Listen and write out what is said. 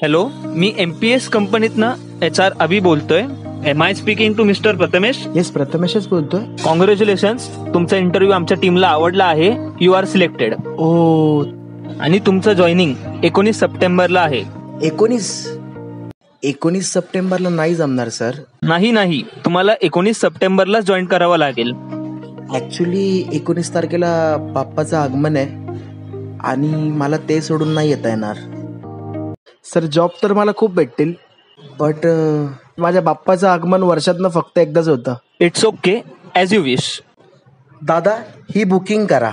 Hello, मी MPS कंपनीतनं HR Abhi बोलतोय. Am I speaking to mister Prathamesh? Yes, प्रथमेशच बोलतोय. कॉंग्रॅच्युलेशन्स, तुमचा इंटरव्ह्यू आमच्या टीमला आवडला आहे. You R selected. ओ, आणि तुमचं जॉईनिंग 19 सप्टेंबरला आहे. 19 सप्टेंबरला नाही जमणार सर. नाही, तुम्हाला 19 सप्टेंबरलाच जॉईन करावं लागेल. ॲक्च्युली 19 तारखेला बाप्पाचं आगमन आहे आणि मला ते सोडून नाही येता येणार. सर, जॉब तर मला खूप भेटतील, बट माझ्या बाप्पाचं आगमन वर्षातनं फक्त एकदाच होतं. It's okay, as you wish. दादा, ही बुकिंग करा.